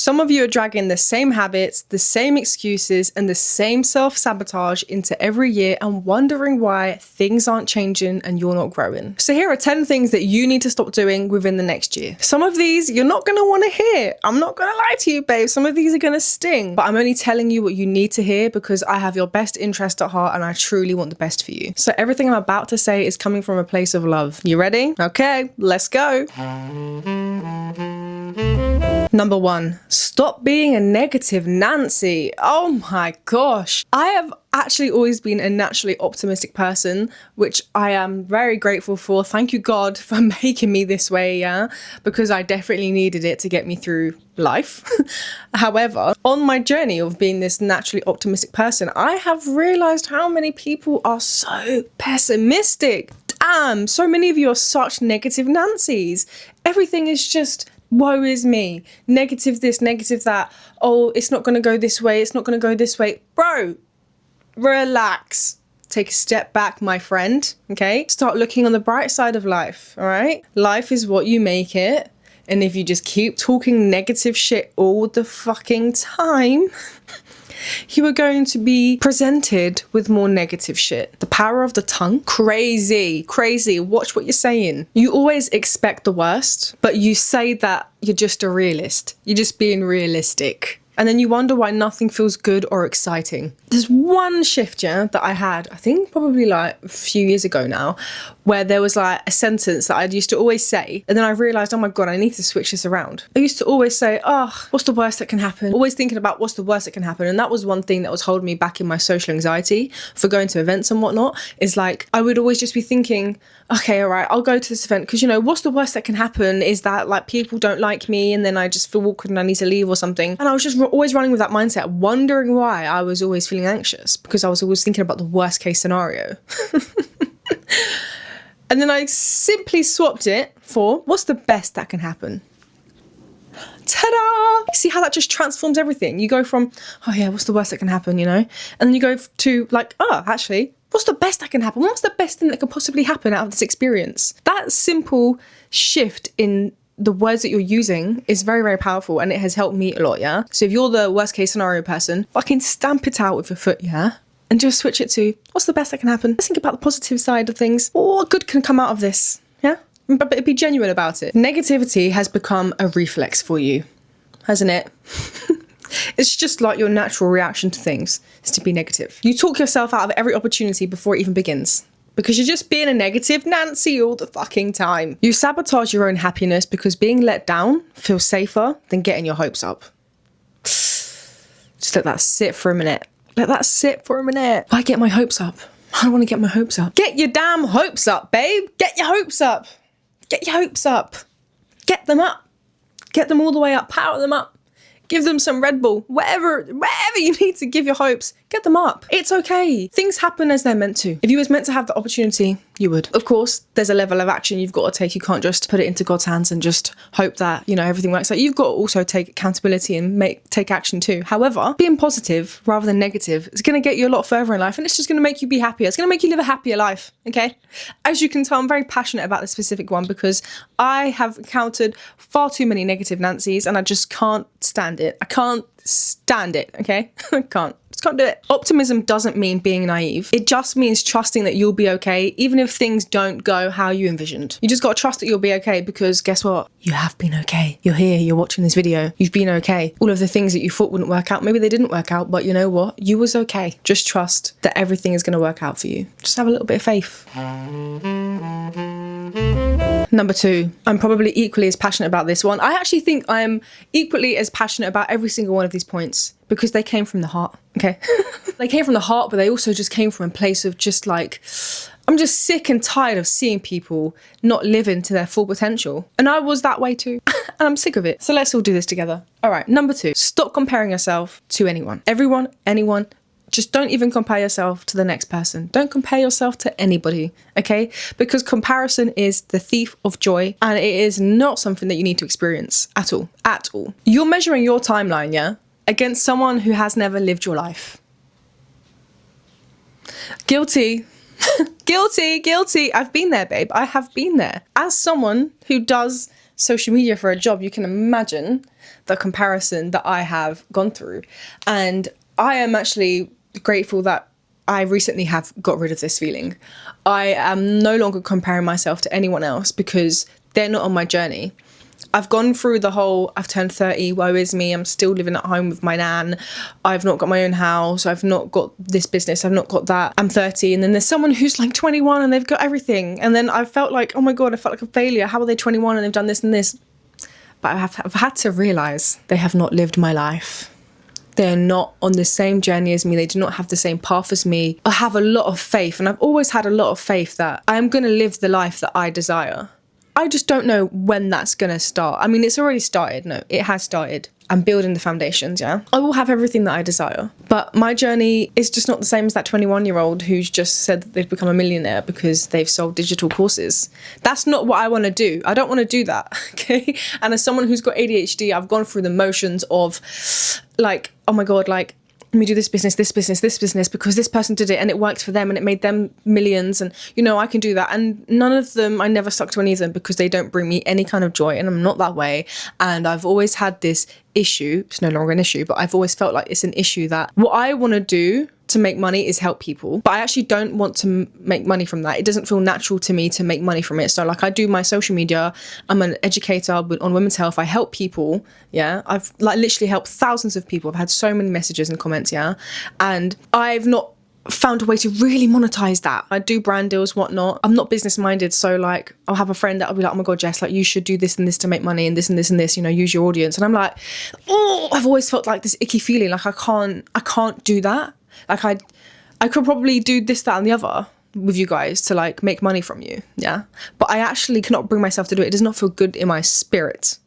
Some of you are dragging the same habits, the same excuses, and the same self-sabotage into every year and wondering why things aren't changing and you're not growing. So here are 10 things that you need to stop doing within the next year. Some of these you're not going to want to hear. I'm not going to lie to you, babe. Some of these are going to sting, but I'm only telling you what you need to hear because I have your best interest at heart and I truly want the best for you. So everything I'm about to say is coming from a place of love. You ready? Okay, let's go. Number 1, stop being a negative Nancy. Oh my gosh. I have actually always been a naturally optimistic person, which I am very grateful for. Thank you, God, for making me this way, yeah, because I definitely needed it to get me through life. However, on my journey of being this naturally optimistic person, I have realized how many people are so pessimistic. Damn, so many of you are such negative Nancies. Everything is just woe is me, negative this, negative that. Oh, it's not going to go this way. It's not going to go this way. Bro, relax. Take a step back, my friend. Okay. Start looking on the bright side of life. All right. Life is what you make it. And if you just keep talking negative shit all the fucking time, you are going to be presented with more negative shit. The power of the tongue, crazy, crazy. Watch what you're saying. You always expect the worst, but you say that you're just a realist. You're just being realistic. And then you wonder why nothing feels good or exciting. There's one shift, yeah, that I had, I think probably like a few years ago now, where there was like a sentence that I used to always say. And then I realized, oh my God, I need to switch this around. I used to always say, oh, what's the worst that can happen? Always thinking about what's the worst that can happen. And that was one thing that was holding me back in my social anxiety for going to events and whatnot, is like, I would always just be thinking, okay, all right, I'll go to this event because, you know, what's the worst that can happen is that like people don't like me and then I just feel awkward and I need to leave or something. And I was just always running with that mindset, wondering why I was always feeling anxious, because I was always thinking about the worst case scenario. And then I simply swapped it for what's the best that can happen. Ta-da! See how that just transforms everything? You go from, oh yeah, what's the worst that can happen, you know? And then you go to like, oh, actually, what's the best that can happen? What's the best thing that could possibly happen out of this experience? That simple shift in the words that you're using is very, very powerful, and it has helped me a lot, yeah? So if you're the worst case scenario person, fucking stamp it out with your foot, yeah? And just switch it to, what's the best that can happen? Let's think about the positive side of things. What good can come out of this, yeah? But be genuine about it. Negativity has become a reflex for you, hasn't it? It's just like your natural reaction to things is to be negative. You talk yourself out of every opportunity before it even begins, because you're just being a negative Nancy all the fucking time. You sabotage your own happiness because being let down feels safer than getting your hopes up. Just let that sit for a minute. Let that sit for a minute. Why get my hopes up? I don't want to get my hopes up. Get your damn hopes up, babe. Get your hopes up. Get your hopes up. Get them up. Get them all the way up. Power them up. Give them some Red Bull. Wherever you need to give your hopes, get them up. It's okay. Things happen as they're meant to. If you was meant to have the opportunity, you would. Of course, there's a level of action you've got to take. You can't just put it into God's hands and just hope that, you know, everything works out. You've got to also take accountability and take action too. However, being positive rather than negative is going to get you a lot further in life, and it's just going to make you be happier. It's going to make you live a happier life, okay? As you can tell, I'm very passionate about this specific one because I have encountered far too many negative Nancys and I just can't stand it. I can't stand it, okay? I can't. Can't do it. Optimism doesn't mean being naive. It just means trusting that you'll be okay, even if things don't go how you envisioned. You just got to trust that you'll be okay, because guess what? You have been okay. You're here, you're watching this video. You've been okay. All of the things that you thought wouldn't work out, maybe they didn't work out, but you know what? You was okay. Just trust that everything is going to work out for you. Just have a little bit of faith. Number 2, I'm probably equally as passionate about this one. I actually think I'm equally as passionate about every single one of these points because they came from the heart, okay? They came from the heart, but they also just came from a place of just like, I'm just sick and tired of seeing people not living to their full potential. And I was that way too. And I'm sick of it. So let's all do this together. All right, number 2, stop comparing yourself to anyone. Everyone, anyone. Just don't even compare yourself to the next person. Don't compare yourself to anybody, okay? Because comparison is the thief of joy, and it is not something that you need to experience at all, at all. You're measuring your timeline, yeah, against someone who has never lived your life. Guilty. Guilty. I've been there, babe. I have been there. As someone who does social media for a job, you can imagine the comparison that I have gone through. And I am actually grateful that I recently have got rid of this feeling. I am no longer comparing myself to anyone else because they're not on my journey. I've gone through the whole, I've turned 30, woe is me, I'm still living at home with my nan, I've not got my own house, I've not got this business, I've not got that, I'm 30, and then there's someone who's like 21 and they've got everything, and then I felt like, oh my god, I felt like a failure, how are they 21 and they've done this and this? But I've had to realise they have not lived my life. They're not on the same journey as me. They do not have the same path as me. I have a lot of faith, and I've always had a lot of faith that I'm going to live the life that I desire. I just don't know when that's going to start. I mean, it's already started. No, it has started. I'm building the foundations, yeah? I will have everything that I desire. But my journey is just not the same as that 21-year-old who's just said that they've become a millionaire because they've sold digital courses. That's not what I want to do. I don't want to do that, okay? And as someone who's got ADHD, I've gone through the motions of like, oh my God, like, let me do this business, because this person did it and it worked for them and it made them millions, and you know, I can do that. And none of them, I never stuck to any of them because they don't bring me any kind of joy, and I'm not that way. And I've always had this issue, it's no longer an issue, but I've always felt like it's an issue that what I want to do to make money is help people, but I actually don't want to make money from that. It doesn't feel natural to me to make money from it. So like, I do my social media, I'm an educator on women's health, I help people, yeah, I've like literally helped thousands of people. I've had so many messages and comments, yeah, and I've not found a way to really monetize that. I do brand deals, whatnot. I'm not business minded, so like, I'll have a friend that'll be like, oh my god, Jess, like, you should do this and this to make money, and this and this and this, you know, use your audience. And I'm like, oh, I've always felt like this icky feeling, like I can't do that. Like I could probably do this, that and the other with you guys to like make money from you, yeah, but I actually cannot bring myself to do it. It does not feel good in my spirit.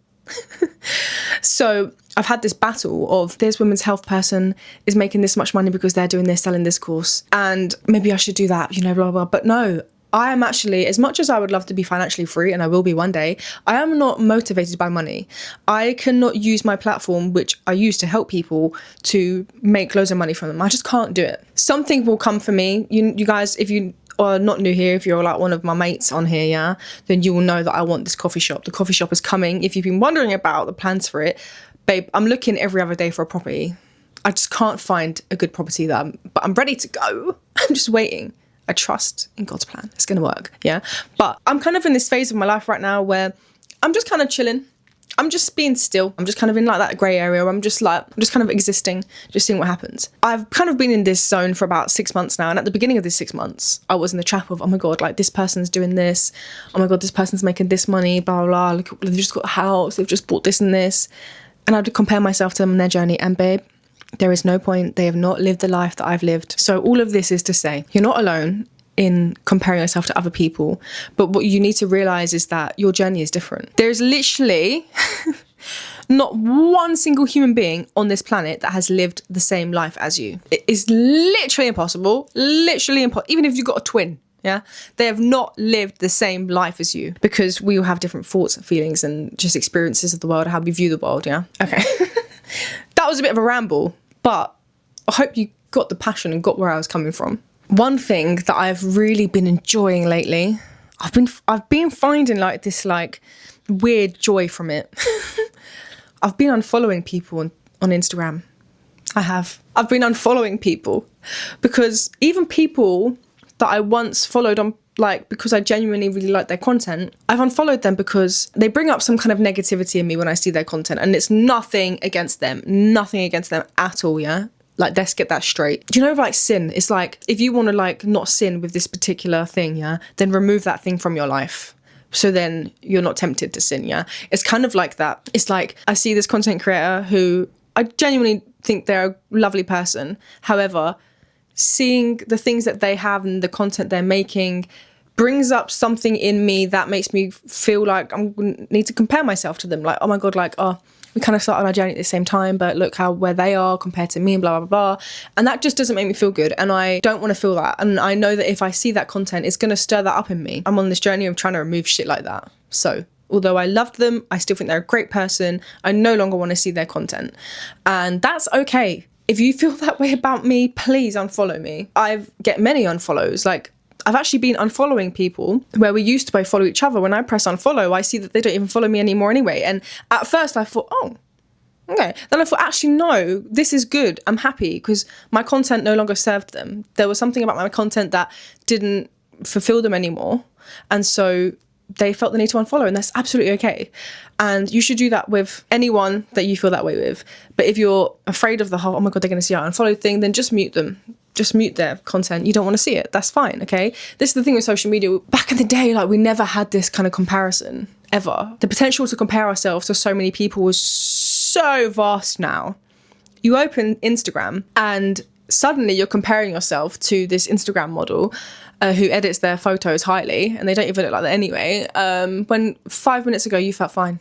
So I've had this battle of, this women's health person is making this much money because they're doing this, selling this course, and maybe I should do that, you know, blah, blah. But no, I am actually, as much as I would love to be financially free, and I will be one day, I am not motivated by money. I cannot use my platform, which I use to help people, to make loads of money from them. I just can't do it. Something will come for me. You guys, if you are not new here, if you're like one of my mates on here, yeah, then you will know that I want this coffee shop. The coffee shop is coming. If you've been wondering about the plans for it, babe, I'm looking every other day for a property. I just can't find a good property but I'm ready to go. I'm just waiting. I trust in God's plan. It's going to work, yeah? But I'm kind of in this phase of my life right now where I'm just kind of chilling. I'm just being still. I'm just kind of in like that grey area where I'm just kind of existing, just seeing what happens. I've kind of been in this zone for about 6 months now. And at the beginning of this 6 months, I was in the trap of, oh my God, like this person's doing this. Oh my God, this person's making this money, blah, blah, blah. Look, they've just got a house. They've just bought this and this. And I'd compare myself to them and their journey. And babe, there is no point. They have not lived the life that I've lived. So all of this is to say, you're not alone in comparing yourself to other people, but what you need to realize is that your journey is different. There's literally not one single human being on this planet that has lived the same life as you. It is literally impossible, even if you've got a twin, yeah, they have not lived the same life as you, because we all have different thoughts and feelings and just experiences of the world, how we view the world, yeah? Okay. That was a bit of a ramble, but I hope you got the passion and got where I was coming from. One thing that I've really been enjoying lately, I've been finding like this like weird joy from it. I've been unfollowing people on Instagram. I've been unfollowing people because even people that I once followed on, like, because I genuinely really like their content, I've unfollowed them because they bring up some kind of negativity in me when I see their content, and it's nothing against them at all, yeah? Like, let's get that straight. Do you know, like, sin? It's like, if you want to, like, not sin with this particular thing, yeah, then remove that thing from your life. So then you're not tempted to sin, yeah? It's kind of like that. It's like, I see this content creator who I genuinely think they're a lovely person. However, seeing the things that they have and the content they're making brings up something in me that makes me feel like I need to compare myself to them. Like, oh my God, like, oh, we kind of started our journey at the same time, but look where they are compared to me, and blah, blah, blah. And that just doesn't make me feel good. And I don't want to feel that. And I know that if I see that content, it's going to stir that up in me. I'm on this journey of trying to remove shit like that. So although I loved them, I still think they're a great person. I no longer want to see their content. And that's okay. If you feel that way about me, please unfollow me. I get many unfollows. Like, I've actually been unfollowing people where we used to both follow each other. When I press unfollow, I see that they don't even follow me anymore anyway. And at first I thought, oh, okay. Then I thought, actually, no, this is good. I'm happy because my content no longer served them. There was something about my content that didn't fulfill them anymore. And so they felt the need to unfollow, and that's absolutely okay. And you should do that with anyone that you feel that way with. But if you're afraid of the whole, oh my God, they're going to see our unfollowed thing, then just mute them. Just mute their content. You don't want to see it. That's fine, okay? This is the thing with social media. Back in the day, like, we never had this kind of comparison, ever. The potential to compare ourselves to so many people was so vast now. You open Instagram and suddenly you're comparing yourself to this Instagram model who edits their photos highly, and they don't even look like that anyway, when 5 minutes ago you felt fine.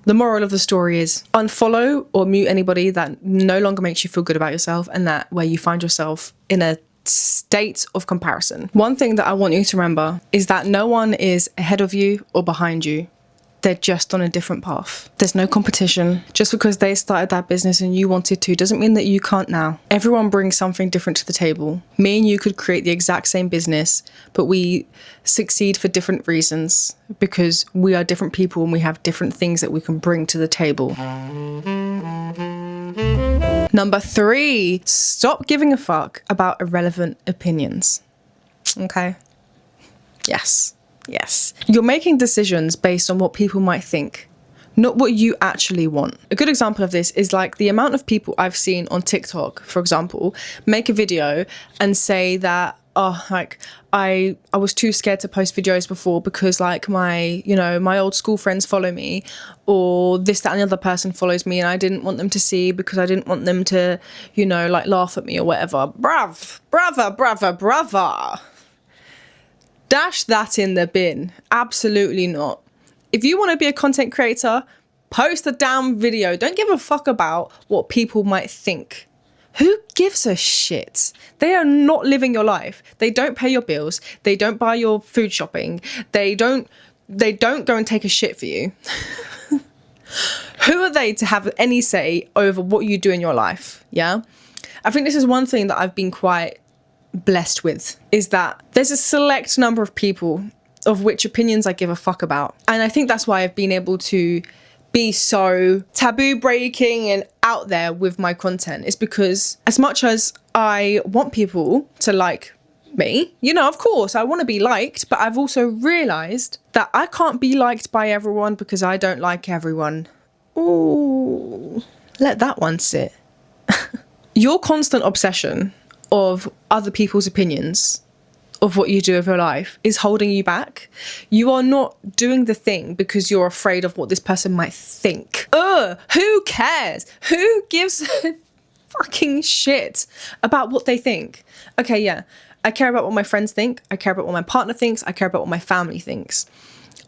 The moral of the story is unfollow or mute anybody that no longer makes you feel good about yourself and that where you find yourself in a state of comparison. One thing that I want you to remember is that no one is ahead of you or behind you. They're just on a different path. There's no competition. Just because they started that business and you wanted to doesn't mean that you can't now. Everyone brings something different to the table. Me and you could create the exact same business, but we succeed for different reasons because we are different people and we have different things that we can bring to the table. Number 3, stop giving a fuck about irrelevant opinions. Okay? Yes. Yes. You're making decisions based on what people might think, not what you actually want. A good example of this is like the amount of people I've seen on TikTok, for example, make a video and say that, oh, like I was too scared to post videos before because like my old school friends follow me, or this, that, and the other person follows me and I didn't want them to see because I didn't want them to, like laugh at me or whatever. Brother. Dash that in the bin. Absolutely not. If you want to be a content creator, post a damn video. Don't give a fuck about what people might think. Who gives a shit? They are not living your life. They don't pay your bills. They don't buy your food shopping. They don't go and take a shit for you. Who are they to have any say over what you do in your life? Yeah. I think this is one thing that I've been quite blessed with, is that there's a select number of people of which opinions I give a fuck about. And I think that's why I've been able to be so taboo breaking and out there with my content, is because as much as I want people to like me, of course I want to be liked, but I've also realized that I can't be liked by everyone because I don't like everyone. Ooh, let that one sit. Your constant obsession of other people's opinions of what you do with your life is holding you back. You are not doing the thing because you're afraid of what this person might think. Who cares? Who gives a fucking shit about what they think? Okay, yeah, I care about what my friends think. I care about what my partner thinks. I care about what my family thinks.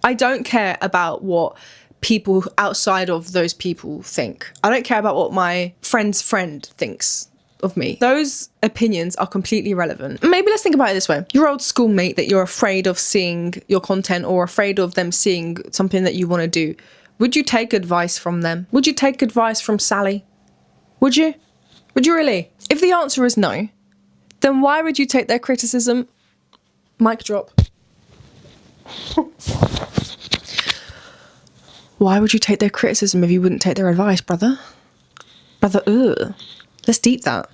I don't care about what people outside of those people think. I don't care about what my friend's friend thinks of me. Those opinions are completely irrelevant. Maybe let's think about it this way. Your old schoolmate that you're afraid of seeing your content or afraid of them seeing something that you want to do. Would you take advice from them? Would you take advice from Sally? Would you? Would you really? If the answer is no, then why would you take their criticism? Mic drop. Why would you take their criticism if you wouldn't take their advice, brother? Brother, Let's deep that.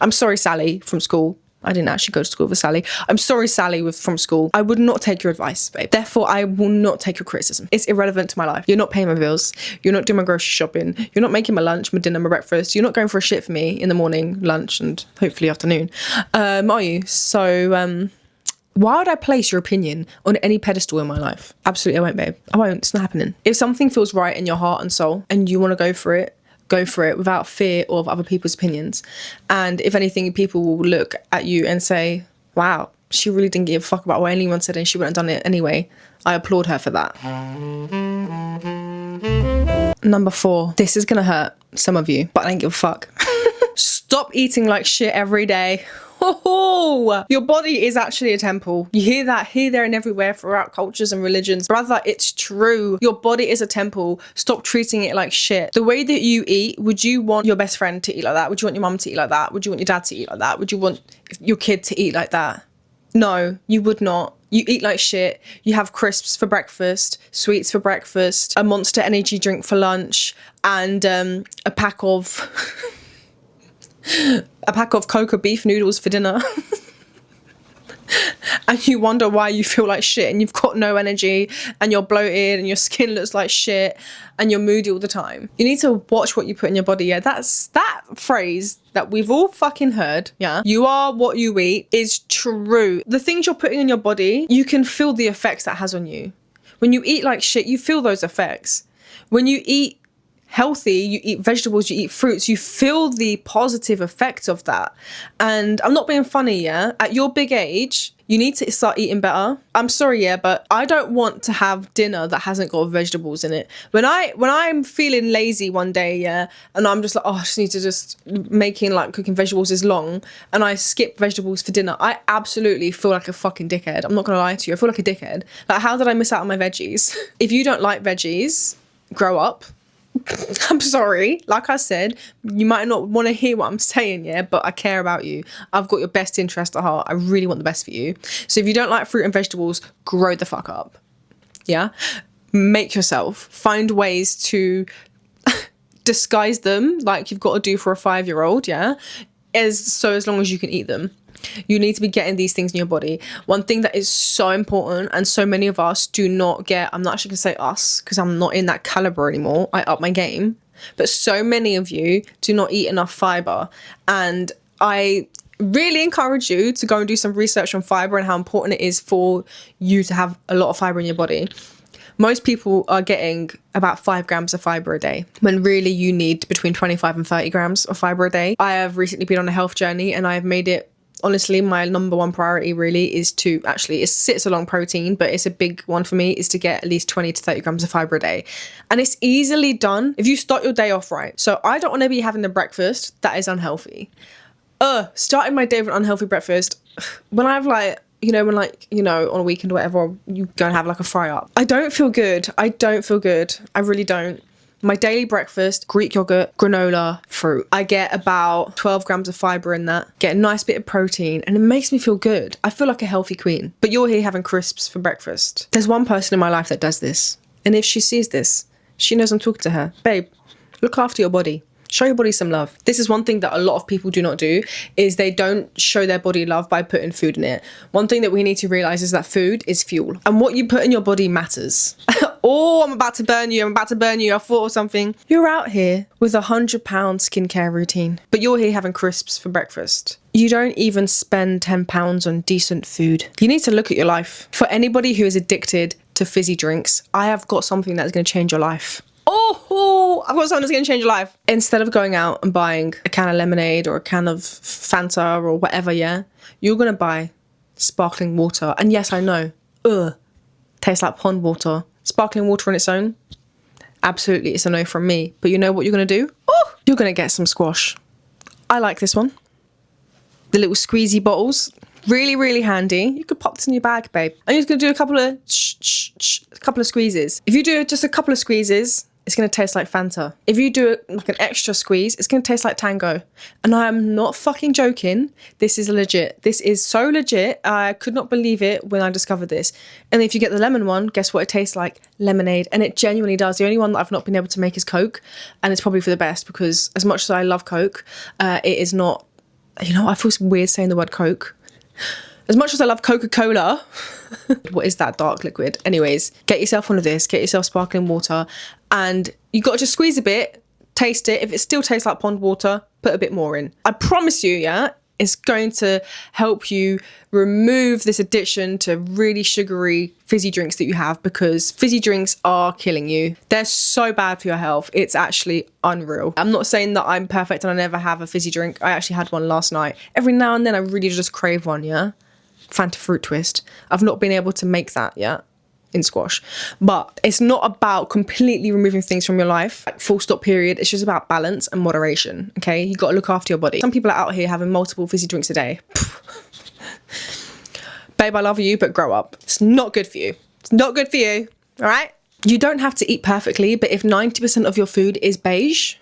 I'm sorry, Sally from school. I didn't actually go to school with Sally. I'm sorry, Sally from school. I would not take your advice, babe. Therefore, I will not take your criticism. It's irrelevant to my life. You're not paying my bills. You're not doing my grocery shopping. You're not making my lunch, my dinner, my breakfast. You're not going for a shit for me in the morning, lunch, and hopefully afternoon. Are you? So, why would I place your opinion on any pedestal in my life? Absolutely, I won't, babe. I won't. It's not happening. If something feels right in your heart and soul and you want to go for it without fear of other people's opinions. And if anything, people will look at you and say, wow, she really didn't give a fuck about what anyone said and she wouldn't have done it anyway. I applaud her for that. Number 4, this is going to hurt some of you, but I don't give a fuck. Stop eating like shit every day. Oh, your body is actually a temple. You hear that here, there, and everywhere throughout cultures and religions. Brother, it's true. Your body is a temple. Stop treating it like shit. The way that you eat, would you want your best friend to eat like that? Would you want your mum to eat like that? Would you want your dad to eat like that? Would you want your kid to eat like that? No, you would not. You eat like shit. You have crisps for breakfast, sweets for breakfast, a Monster energy drink for lunch, and a pack of Cocoa beef noodles for dinner. And you wonder why you feel like shit and you've got no energy and you're bloated and your skin looks like shit and you're moody all the time. You need to watch what you put in your body. Yeah, that's that phrase that we've all fucking heard. Yeah, you are what you eat is true. The things you're putting in your body, you can feel the effects that has on you. When you eat like shit, you feel those effects. When you eat healthy, you eat vegetables, you eat fruits, you feel the positive effects of that. And I'm not being funny, yeah? At your big age, you need to start eating better. I'm sorry, yeah, but I don't want to have dinner that hasn't got vegetables in it. When I'm feeling lazy one day, yeah, and I'm just like, oh, I just need to just cooking vegetables is long, and I skip vegetables for dinner, I absolutely feel like a fucking dickhead. I'm not gonna lie to you, I feel like a dickhead. Like, how did I miss out on my veggies? If you don't like veggies, grow up. I'm sorry, like I said, you might not want to hear what I'm saying, yeah, but I care about you. I've got your best interest at heart. I really want the best for you. So if you don't like fruit and vegetables, grow the fuck up. Yeah, make yourself, find ways to disguise them like you've got to do for a 5-year-old, yeah, as long as you can eat them. You need to be getting these things in your body. One thing that is so important, and so many of us do not get, I'm not actually going to say us because I'm not in that caliber anymore, I up my game, but so many of you do not eat enough fibre. And I really encourage you to go and do some research on fibre and how important it is for you to have a lot of fibre in your body. Most people are getting about 5 grams of fibre a day, when really you need between 25 and 30 grams of fibre a day. I have recently been on a health journey and I have made it, honestly, my number one priority really is to actually, it sits along protein, but it's a big one for me, is to get at least 20 to 30 grams of fibre a day. And it's easily done if you start your day off right. So I don't want to be having a breakfast that is unhealthy. Starting my day with an unhealthy breakfast, when I have on a weekend or whatever, you go and have like a fry up, I don't feel good. I really don't. My daily breakfast, Greek yogurt, granola, fruit. I get about 12 grams of fibre in that, get a nice bit of protein, and it makes me feel good. I feel like a healthy queen. But you're here having crisps for breakfast. There's one person in my life that does this. And if she sees this, she knows I'm talking to her. Babe, look after your body. Show your body some love. This is one thing that a lot of people do not do, is they don't show their body love by putting food in it. One thing that we need to realise is that food is fuel. And what you put in your body matters. Oh, I'm about to burn you. I thought of something. You're out here with £100 skincare routine, but you're here having crisps for breakfast. You don't even spend £10 on decent food. You need to look at your life. For anybody who is addicted to fizzy drinks, I have got something that's going to change your life. Oh, I've got something that's going to change your life. Instead of going out and buying a can of lemonade or a can of Fanta or whatever, yeah, you're going to buy sparkling water. And yes, I know, tastes like pond water. Sparkling water on its own, absolutely, it's a no from me. But you know what you're going to do? Oh, you're going to get some squash. I like this one. The little squeezy bottles, really, really handy. You could pop this in your bag, babe. And you're just going to do a couple of squeezes. If you do just a couple of squeezes, it's going to taste like Fanta. If you do like an extra squeeze, it's going to taste like Tango. And I am not fucking joking. This is legit. This is so legit. I could not believe it when I discovered this. And if you get the lemon one, guess what? It tastes like lemonade. And it genuinely does. The only one that I've not been able to make is Coke. And it's probably for the best, because as much as I love Coke, it is not, I feel weird saying the word Coke. As much as I love Coca-Cola, what is that dark liquid? Anyways, get yourself one of this, get yourself sparkling water, and you got to just squeeze a bit, taste it. If it still tastes like pond water, put a bit more in. I promise you, yeah, it's going to help you remove this addiction to really sugary fizzy drinks that you have, because fizzy drinks are killing you. They're so bad for your health. It's actually unreal. I'm not saying that I'm perfect and I never have a fizzy drink. I actually had one last night. Every now and then I really just crave one, yeah? Fanta fruit twist. I've not been able to make that yet in squash, but it's not about completely removing things from your life, like full stop period. It's just about balance and moderation. Okay, you got to look after your body. Some people are out here having multiple fizzy drinks a day. Babe, I love you, but grow up. It's not good for you. It's not good for you. All right, you don't have to eat perfectly, but if 90% of your food is beige,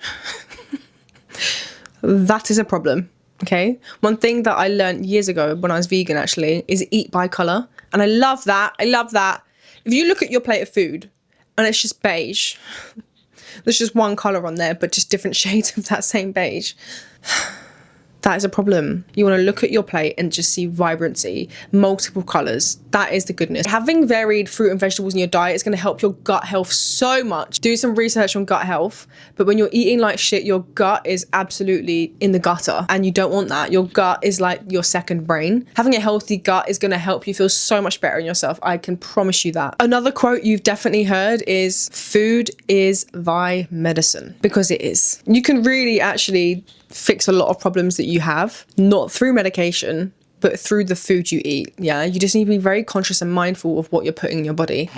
that is a problem. Okay. One thing that I learned years ago when I was vegan actually is eat by colour. And I love that. I love that. If you look at your plate of food and it's just beige, there's just one colour on there, but just different shades of that same beige. That is a problem. You want to look at your plate and just see vibrancy, multiple colours. That is the goodness. Having varied fruit and vegetables in your diet is going to help your gut health so much. Do some research on gut health, but when you're eating like shit, your gut is absolutely in the gutter and you don't want that. Your gut is like your second brain. Having a healthy gut is going to help you feel so much better in yourself. I can promise you that. Another quote you've definitely heard is, food is thy medicine, because it is. You can really actually fix a lot of problems that you have, not through medication, but through the food you eat. Yeah, you just need to be very conscious and mindful of what you're putting in your body.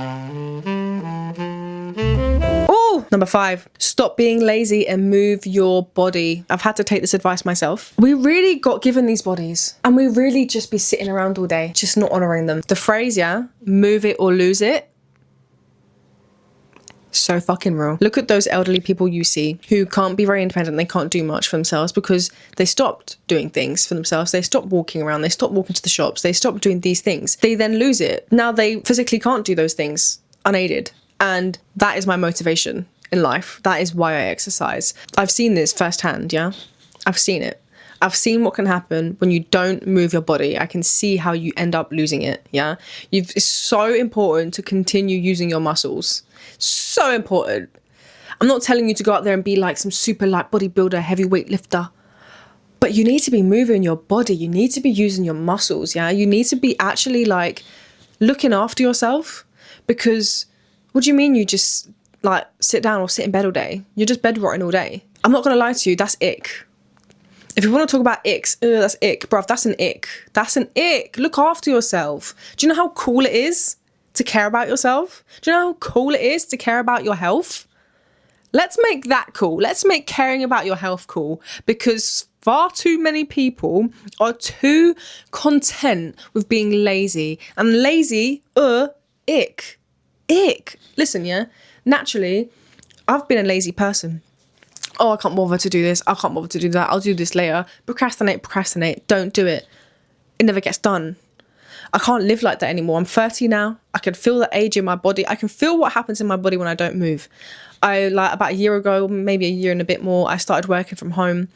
Oh, number 5, stop being lazy and move your body. I've had to take this advice myself. We really got given these bodies and we really just be sitting around all day, just not honouring them. The phrase, yeah, move it or lose it, so fucking real. Look at those elderly people you see who can't be very independent. They can't do much for themselves because they stopped doing things for themselves. They stopped walking around. They stopped walking to the shops. They stopped doing these things. They then lose it. Now they physically can't do those things unaided. And that is my motivation in life. That is why I exercise. I've seen this firsthand, yeah? I've seen it. I've seen what can happen when you don't move your body. I can see how you end up losing it, yeah? It's so important to continue using your muscles. So important. I'm not telling you to go out there and be like some super light bodybuilder, heavyweight lifter. But you need to be moving your body. You need to be using your muscles, yeah? You need to be actually like looking after yourself. Because what do you mean you just like sit down or sit in bed all day? You're just bed rotting all day. I'm not going to lie to you, that's ick. If you want to talk about icks, that's ick. Bruv, that's an ick. That's an ick. Look after yourself. Do you know how cool it is to care about yourself? Do you know how cool it is to care about your health? Let's make that cool. Let's make caring about your health cool, because far too many people are too content with being lazy. And lazy, ick. Ick. Listen, yeah, naturally, I've been a lazy person. Oh, I can't bother to do this. I can't bother to do that. I'll do this later. Procrastinate. Don't do it. It never gets done. I can't live like that anymore. I'm 30 now. I can feel the age in my body. I can feel what happens in my body when I don't move. About a year ago, maybe a year and a bit more, I started working from home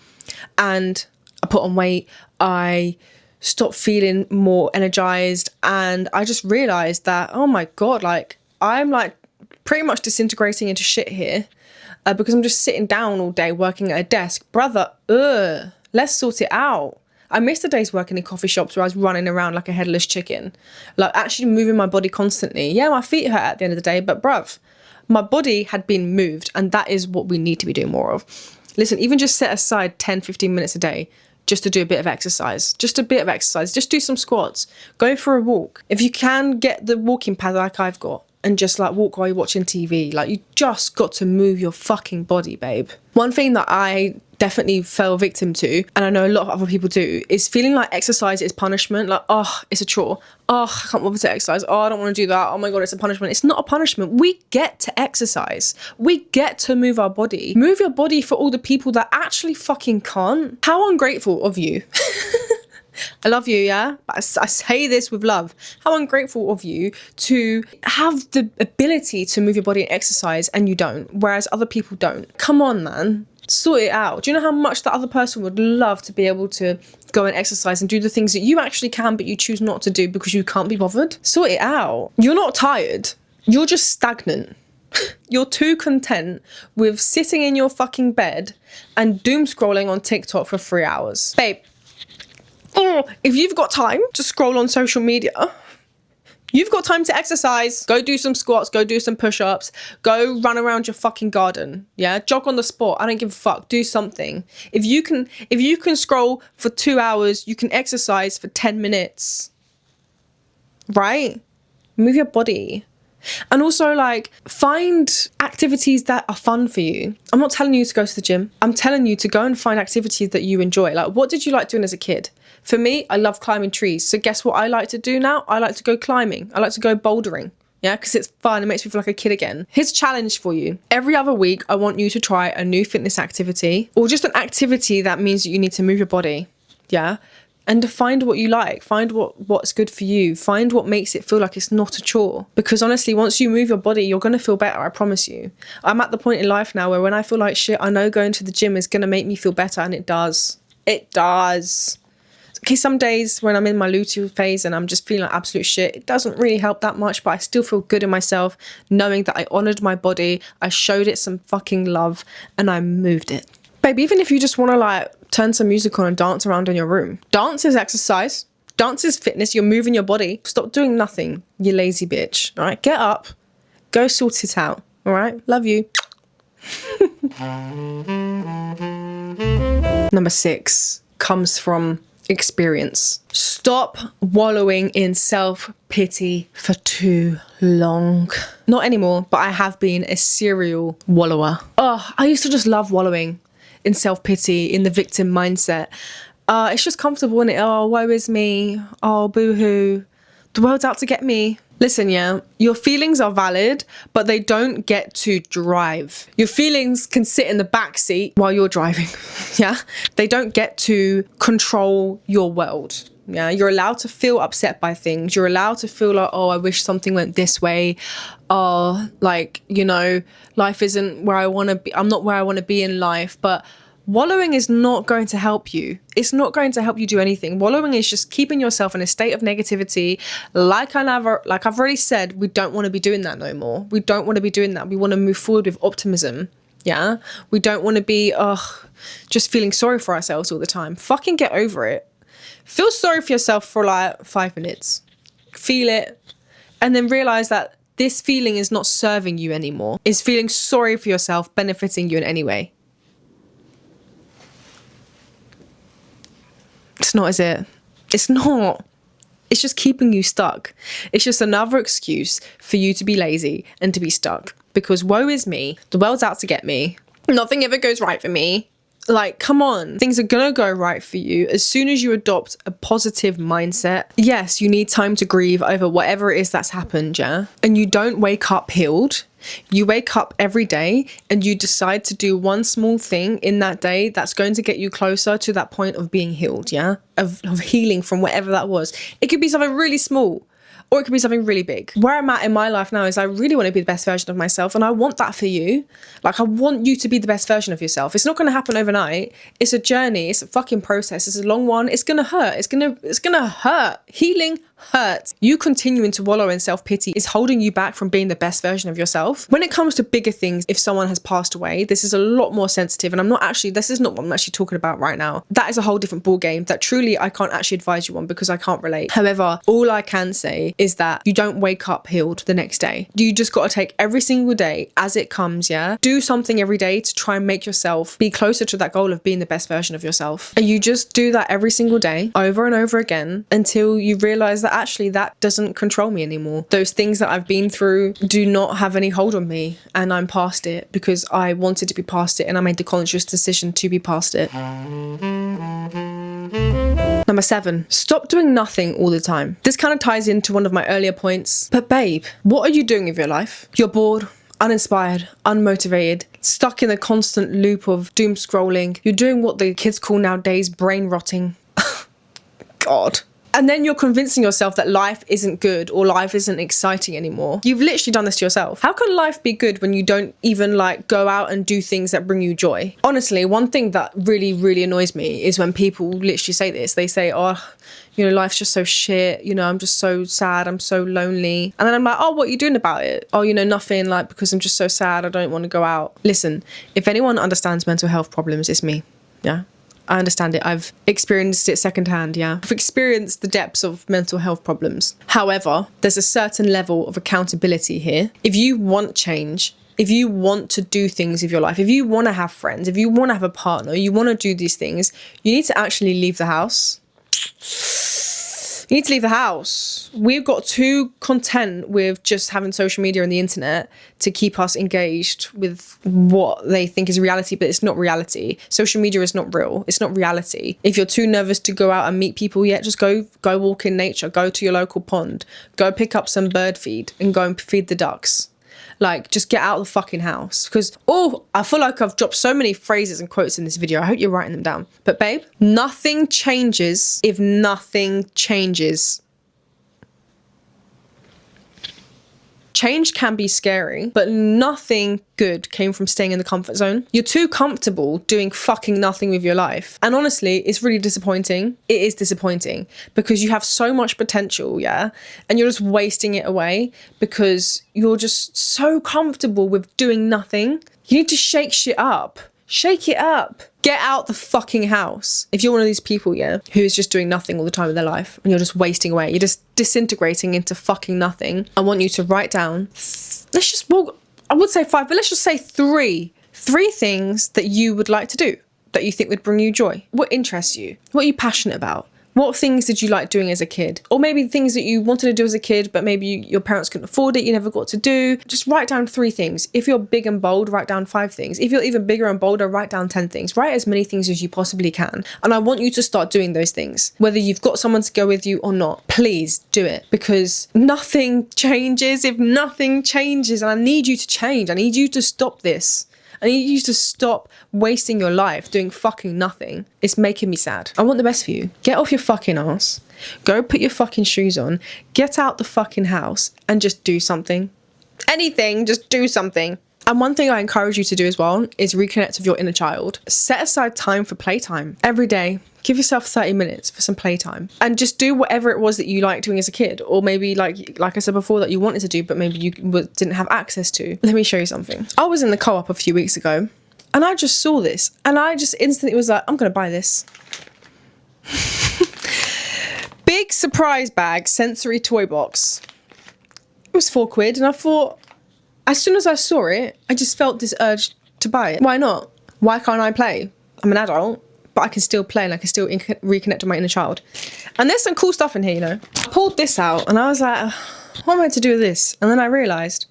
and I put on weight. I stopped feeling more energized and I just realized that, oh my God, like I'm like pretty much disintegrating into shit here. Because I'm just sitting down all day working at a desk. Brother, let's sort it out. I missed the days working in coffee shops where I was running around like a headless chicken. Like actually moving my body constantly. Yeah, my feet hurt at the end of the day, but bruv, my body had been moved and that is what we need to be doing more of. Listen, even just set aside 10, 15 minutes a day just to do a bit of exercise. Just a bit of exercise. Just do some squats. Go for a walk. If you can, get the walking pad like I've got. And just like walk while you're watching TV. Like you just got to move your fucking body, babe. One thing that I definitely fell victim to, and I know a lot of other people do, is feeling like exercise is punishment. Like, oh, it's a chore. Oh, I can't bother to exercise. Oh, I don't want to do that. Oh my God, it's a punishment. It's not a punishment. We get to exercise. We get to move our body. Move your body for all the people that actually fucking can't. How ungrateful of you. I love you, yeah? But I say this with love. How ungrateful of you to have the ability to move your body and exercise and you don't, whereas other people don't. Come on, man. Sort it out. Do you know how much that other person would love to be able to go and exercise and do the things that you actually can, but you choose not to do because you can't be bothered? Sort it out. You're not tired. You're just stagnant. You're too content with sitting in your fucking bed and doom scrolling on TikTok for 3 hours. Babe, if you've got time to scroll on social media, you've got time to exercise. Go do some squats, go do some push-ups, go run around your fucking garden. Yeah, jog on the spot. I don't give a fuck. Do something. If you can scroll for 2 hours, you can exercise for 10 minutes. Right? Move your body. And also like find activities that are fun for you. I'm not telling you to go to the gym. I'm telling you to go and find activities that you enjoy. Like what did you like doing as a kid? For me, I love climbing trees. So guess what I like to do now? I like to go climbing. I like to go bouldering. Yeah, because it's fun. It makes me feel like a kid again. Here's a challenge for you. Every other week, I want you to try a new fitness activity or just an activity that means that you need to move your body. yeah? And to find what you like, find what's good for you, find what makes it feel like it's not a chore. Because honestly, once you move your body, you're going to feel better, I promise you. I'm at the point in life now where when I feel like shit, I know going to the gym is going to make me feel better, and it does. It does. Okay, some days when I'm in my luteal phase and I'm just feeling like absolute shit, it doesn't really help that much, but I still feel good in myself knowing that I honoured my body, I showed it some fucking love, and I moved it. Babe, even if you just want to like turn some music on and dance around in your room. Dance is exercise. Dance is fitness. You're moving your body. Stop doing nothing, you lazy bitch. All right, get up. Go sort it out. All right, love you. Number 6 comes from experience. Stop wallowing in self-pity for too long. Not anymore, but I have been a serial wallower. Oh, I used to just love wallowing in self-pity, in the victim mindset. It's just comfortable, isn't it? Oh, woe is me. Oh, boo-hoo. The world's out to get me. Listen, yeah, your feelings are valid, but they don't get to drive. Your feelings can sit in the back seat while you're driving, yeah? They don't get to control your world. Yeah, you're allowed to feel upset by things. You're allowed to feel like, oh, I wish something went this way. Oh, like, you know, life isn't where I want to be. I'm not where I want to be in life. But wallowing is not going to help you. It's not going to help you do anything. Wallowing is just keeping yourself in a state of negativity. Like I've already said, we don't want to be doing that no more. We don't want to be doing that. We want to move forward with optimism. Yeah, we don't want to be just feeling sorry for ourselves all the time. Fucking get over it. Feel sorry for yourself for like 5 minutes. Feel it. And then realize that this feeling is not serving you anymore. Is feeling sorry for yourself benefiting you in any way? It's not, is it? It's not. It's just keeping you stuck. It's just another excuse for you to be lazy and to be stuck. Because woe is me. The world's out to get me. Nothing ever goes right for me. Like, come on, things are gonna go right for you as soon as you adopt a positive mindset. Yes, you need time to grieve over whatever it is that's happened, yeah? And you don't wake up healed. You wake up every day and you decide to do one small thing in that day that's going to get you closer to that point of being healed, yeah? Of healing from whatever that was. It could be something really small. Or it could be something really big. Where I'm at in my life now is I really want to be the best version of myself, and I want that for you. Like, I want you to be the best version of yourself. It's not going to happen overnight. It's a journey. It's a fucking process. It's a long one. It's going to hurt. It's going to hurt. Healing hurts. You continuing to wallow in self-pity is holding you back from being the best version of yourself. When it comes to bigger things, if someone has passed away, this is a lot more sensitive, and this is not what I'm actually talking about right now. That is a whole different ball game that truly I can't actually advise you on because I can't relate. However, all I can say is that you don't wake up healed the next day. You just got to take every single day as it comes, yeah? Do something every day to try and make yourself be closer to that goal of being the best version of yourself. And you just do that every single day, over and over again, until you realize that actually that doesn't control me anymore. Those things that I've been through do not have any hold on me, and I'm past it because I wanted to be past it and I made the conscious decision to be past it. Number 7, stop doing nothing all the time. This kind of ties into one of my earlier points. But babe, what are you doing with your life? You're bored, uninspired, unmotivated, stuck in a constant loop of doom scrolling. You're doing what the kids call nowadays brain rotting. God. And then you're convincing yourself that life isn't good or life isn't exciting anymore. You've literally done this to yourself. How can life be good when you don't even like go out and do things that bring you joy? Honestly, one thing that really, really annoys me is when people literally say this. They say, oh, you know, life's just so shit. You know, I'm just so sad. I'm so lonely. And then I'm like, oh, what are you doing about it? Oh, you know, nothing, like, because I'm just so sad. I don't want to go out. Listen, if anyone understands mental health problems, it's me. Yeah. I understand it. I've experienced it secondhand, yeah. I've experienced the depths of mental health problems. However, there's a certain level of accountability here. If you want change, if you want to do things with your life, if you want to have friends, if you want to have a partner, you want to do these things, you need to actually leave the house. You need to leave the house. We've got too content with just having social media and the internet to keep us engaged with what they think is reality, but it's not reality. Social media is not real. It's not reality. If you're too nervous to go out and meet people yet, just go walk in nature. Go to your local pond. Go pick up some bird feed and go and feed the ducks. Like, just get out of the fucking house. Because, I feel like I've dropped so many phrases and quotes in this video. I hope you're writing them down. But babe, nothing changes if nothing changes. Change can be scary, but nothing good came from staying in the comfort zone. You're too comfortable doing fucking nothing with your life. And honestly, it's really disappointing. It is disappointing because you have so much potential, yeah? And you're just wasting it away because you're just so comfortable with doing nothing. You need to shake shit up. Shake it up. Get out the fucking house. If you're one of these people, yeah, who is just doing nothing all the time in their life and you're just wasting away, you're just disintegrating into fucking nothing. I want you to write down, I would say 5, but let's just say 3. 3 things that you would like to do that you think would bring you joy. What interests you? What are you passionate about? What things did you like doing as a kid? Or maybe things that you wanted to do as a kid, but maybe your parents couldn't afford it, you never got to do. Just write down 3 things. If you're big and bold, write down 5 things. If you're even bigger and bolder, write down 10 things. Write as many things as you possibly can. And I want you to start doing those things. Whether you've got someone to go with you or not, please do it. Because nothing changes if nothing changes. And I need you to change. I need you to stop this. I need you to stop wasting your life doing fucking nothing. It's making me sad. I want the best for you. Get off your fucking ass. Go put your fucking shoes on. Get out the fucking house and just do something. Anything, just do something. And one thing I encourage you to do as well is reconnect with your inner child. Set aside time for playtime. Every day, give yourself 30 minutes for some playtime. And just do whatever it was that you liked doing as a kid. Or maybe, like I said before, that you wanted to do, but maybe you didn't have access to. Let me show you something. I was in the co-op a few weeks ago, and I just saw this. And I just instantly was like, I'm going to buy this. Big surprise bag, sensory toy box. It was £4, and I thought, as soon as I saw it, I just felt this urge to buy it. Why not? Why can't I play? I'm an adult, but I can still play and I can still reconnect with my inner child. And there's some cool stuff in here, you know. I pulled this out and I was like, what am I to do with this? And then I realised,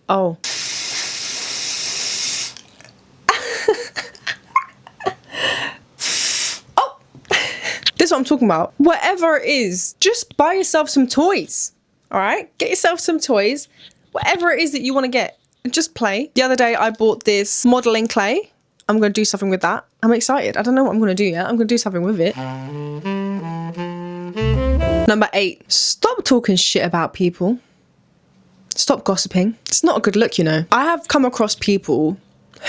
oh. Oh! This is what I'm talking about. Whatever it is, just buy yourself some toys, all right? Get yourself some toys. Whatever it is that you want to get, just play. The other day I bought this modelling clay. I'm going to do something with that. I'm excited. I don't know what I'm going to do yet. I'm going to do something with it. Number 8, stop talking shit about people. Stop gossiping. It's not a good look, you know. I have come across people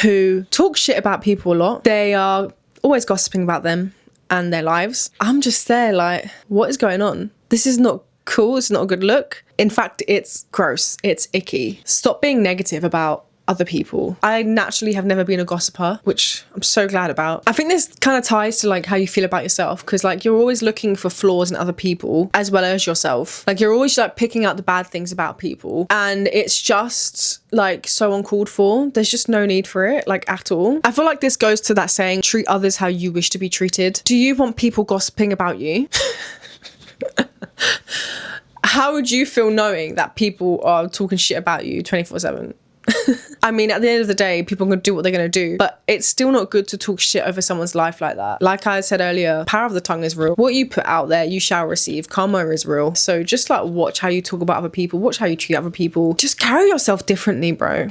who talk shit about people a lot. They are always gossiping about them and their lives. I'm just there like, what is going on? This is not cool. It's not a good look. In fact, it's gross. It's icky. Stop being negative about other people. I naturally have never been a gossiper, which I'm so glad about. I think this kind of ties to like how you feel about yourself, because like you're always looking for flaws in other people as well as yourself. Like you're always like picking out the bad things about people, and it's just like so uncalled for. There's just no need for it, like at all. I feel like this goes to that saying, treat others how you wish to be treated. Do you want people gossiping about you? How would you feel knowing that people are talking shit about you 24/7? I mean, at the end of the day, people are going to do what they're going to do, but it's still not good to talk shit over someone's life like that. Like I said earlier, power of the tongue is real. What you put out there, you shall receive. Karma is real. So just like watch how you talk about other people, watch how you treat other people. Just carry yourself differently, bro.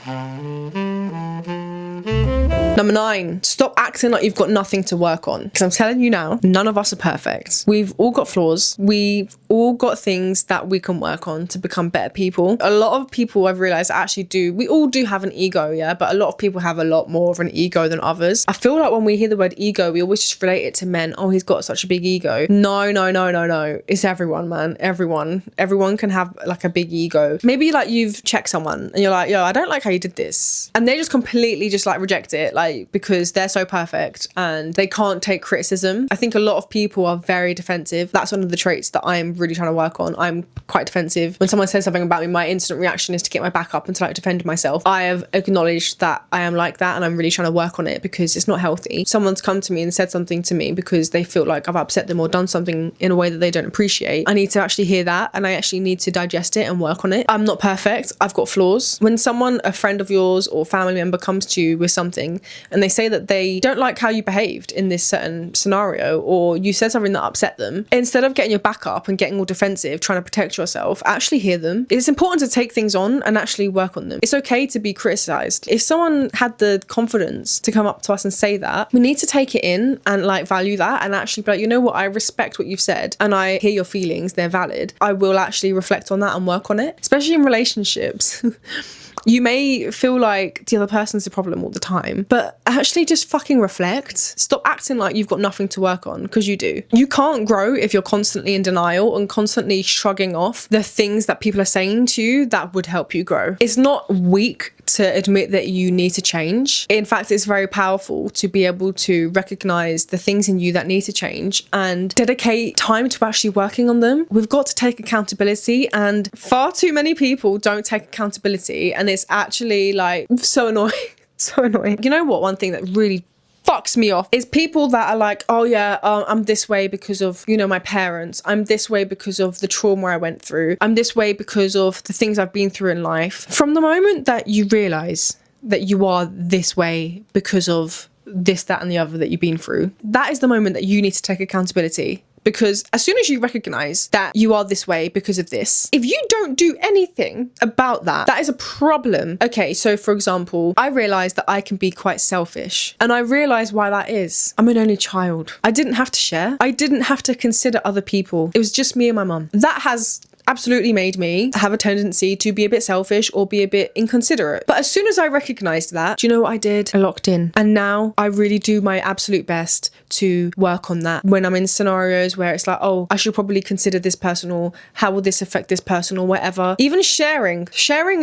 Number 9, stop acting like you've got nothing to work on. Because I'm telling you now, none of us are perfect. We've all got flaws. We've all got things that we can work on to become better people. A lot of people, I've realised, actually do. We all do have an ego, yeah? But a lot of people have a lot more of an ego than others. I feel like when we hear the word ego, we always just relate it to men. Oh, he's got such a big ego. No. It's everyone, man. Everyone. Everyone can have like a big ego. Maybe like you've checked someone and you're like, yo, I don't like how you did this. And they just completely just like reject it. Like, because they're so perfect and they can't take criticism. I think a lot of people are very defensive. That's one of the traits that I'm really trying to work on. I'm quite defensive. When someone says something about me, my instant reaction is to get my back up and to like defend myself. I have acknowledged that I am like that, and I'm really trying to work on it because it's not healthy. Someone's come to me and said something to me because they feel like I've upset them or done something in a way that they don't appreciate. I need to actually hear that, and I actually need to digest it and work on it. I'm not perfect. I've got flaws. When someone, a friend of yours or family member, comes to you with something and they say that they don't like how you behaved in this certain scenario, or you said something that upset them, instead of getting your back up and getting all defensive, trying to protect yourself, actually hear them. It's important to take things on and actually work on them. It's okay to be criticized. If someone had the confidence to come up to us and say that, we need to take it in and like value that and actually be like, you know what, I respect what you've said and I hear your feelings, they're valid. I will actually reflect on that and work on it, especially in relationships. You may feel like the other person's the problem all the time, but actually just fucking reflect. Stop acting like you've got nothing to work on, because you do. You can't grow if you're constantly in denial and constantly shrugging off the things that people are saying to you that would help you grow. It's not weak to admit that you need to change. In fact, it's very powerful to be able to recognize the things in you that need to change and dedicate time to actually working on them. We've got to take accountability, and far too many people don't take accountability, and it's actually like so annoying. So annoying. You know what? One thing that really fucks me off is people that are like, oh yeah, I'm this way because of, you know, my parents. I'm this way because of the trauma I went through. I'm this way because of the things I've been through in life. From the moment that you realize that you are this way because of this, that, and the other that you've been through, that is the moment that you need to take accountability. Because as soon as you recognize that you are this way because of this, if you don't do anything about that, that is a problem. Okay, so for example, I realized that I can be quite selfish, and I realized why that is. I'm an only child. I didn't have to share. I didn't have to consider other people. It was just me and my mum. That has absolutely made me have a tendency to be a bit selfish or be a bit inconsiderate. But as soon as I recognized that, do you know what I did? I locked in. And now I really do my absolute best to work on that. When I'm in scenarios where it's like, oh, I should probably consider this person, or how will this affect this person, or whatever. Even sharing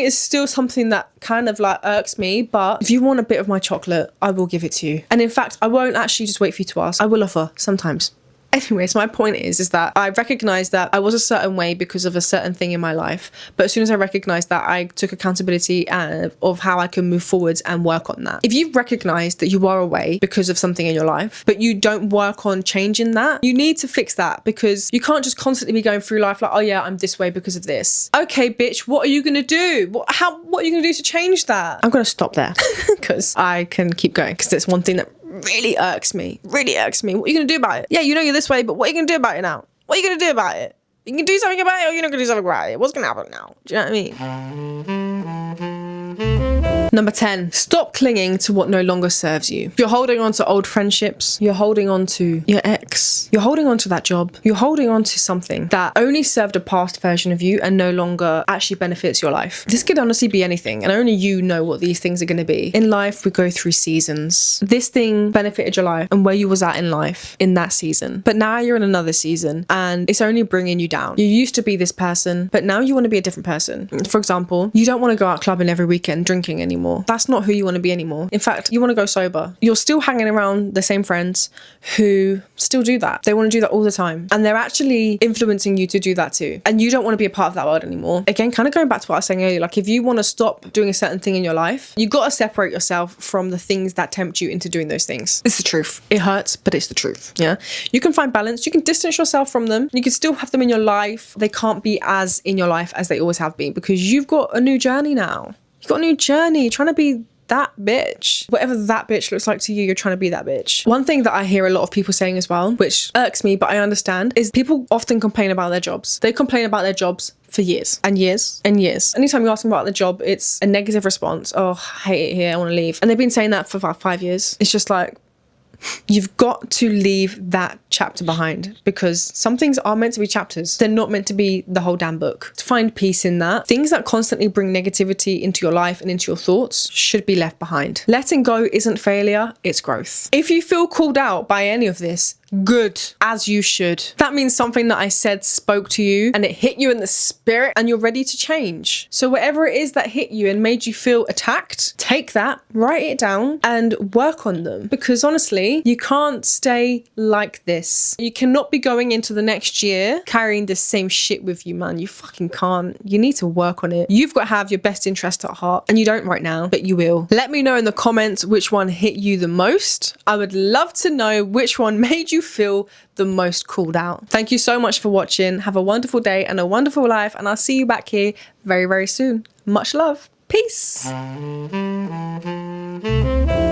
is still something that kind of like irks me, but if you want a bit of my chocolate, I will give it to you. And in fact, I won't actually just wait for you to ask. I will offer sometimes. Anyways, my point is that I recognized that I was a certain way because of a certain thing in my life. But as soon as I recognized that, I took accountability of how I can move forwards and work on that. If you've recognized that you are a way because of something in your life, but you don't work on changing that, you need to fix that, because you can't just constantly be going through life like, oh yeah, I'm this way because of this. Okay, bitch, what are you going to do? What are you going to do to change that? I'm going to stop there because I can keep going, because it's one thing that really irks me. What are you gonna do about it? Yeah, you know you're this way, but what are you gonna do about it now? What are you gonna do about it? You can do something about it, or you're not gonna do something about it. What's gonna happen now? Do you know what I mean? Number 10, stop clinging to what no longer serves you. If you're holding on to old friendships, you're holding on to your ex, you're holding on to that job, you're holding on to something that only served a past version of you and no longer actually benefits your life. This could honestly be anything, and only you know what these things are going to be. In life, we go through seasons. This thing benefited your life and where you was at in life in that season, but now you're in another season and it's only bringing you down. You used to be this person, but now you want to be a different person. For example, you don't want to go out clubbing every weekend drinking anymore. That's not who you want to be anymore. In fact, you want to go sober. You're still hanging around the same friends who still do that. They want to do that all the time, and they're actually influencing you to do that too. And you don't want to be a part of that world anymore. Again, kind of going back to what I was saying earlier, like if you want to stop doing a certain thing in your life, you got to separate yourself from the things that tempt you into doing those things. It's the truth. It hurts, but it's the truth. Yeah. You can find balance. You can distance yourself from them. You can still have them in your life. They can't be as in your life as they always have been, because you've got a new journey now. You've got a new journey. You're trying to be that bitch. Whatever that bitch looks like to you, you're trying to be that bitch. One thing that I hear a lot of people saying as well, which irks me, but I understand, is people often complain about their jobs. They complain about their jobs for years and years and years. Anytime you ask them about the job, it's a negative response. Oh, I hate it here, I want to leave. And they've been saying that for about 5 years. It's just like, you've got to leave that chapter behind, because some things are meant to be chapters. They're not meant to be the whole damn book. To find peace in that, things that constantly bring negativity into your life and into your thoughts should be left behind. Letting go isn't failure, it's growth. If you feel called out by any of this, good, as you should. That means something that I said spoke to you and it hit you in the spirit and you're ready to change. So whatever it is that hit you and made you feel attacked, take that, write it down and work on them. Because honestly, you can't stay like this. You cannot be going into the next year carrying the same shit with you, man. You fucking can't. You need to work on it. You've got to have your best interest at heart, and you don't right now, but you will. Let me know in the comments which one hit you the most. I would love to know which one made you feel the most called out. Thank you so much for watching. Have a wonderful day and a wonderful life, and I'll see you back here very, very soon. Much love. Peace. you.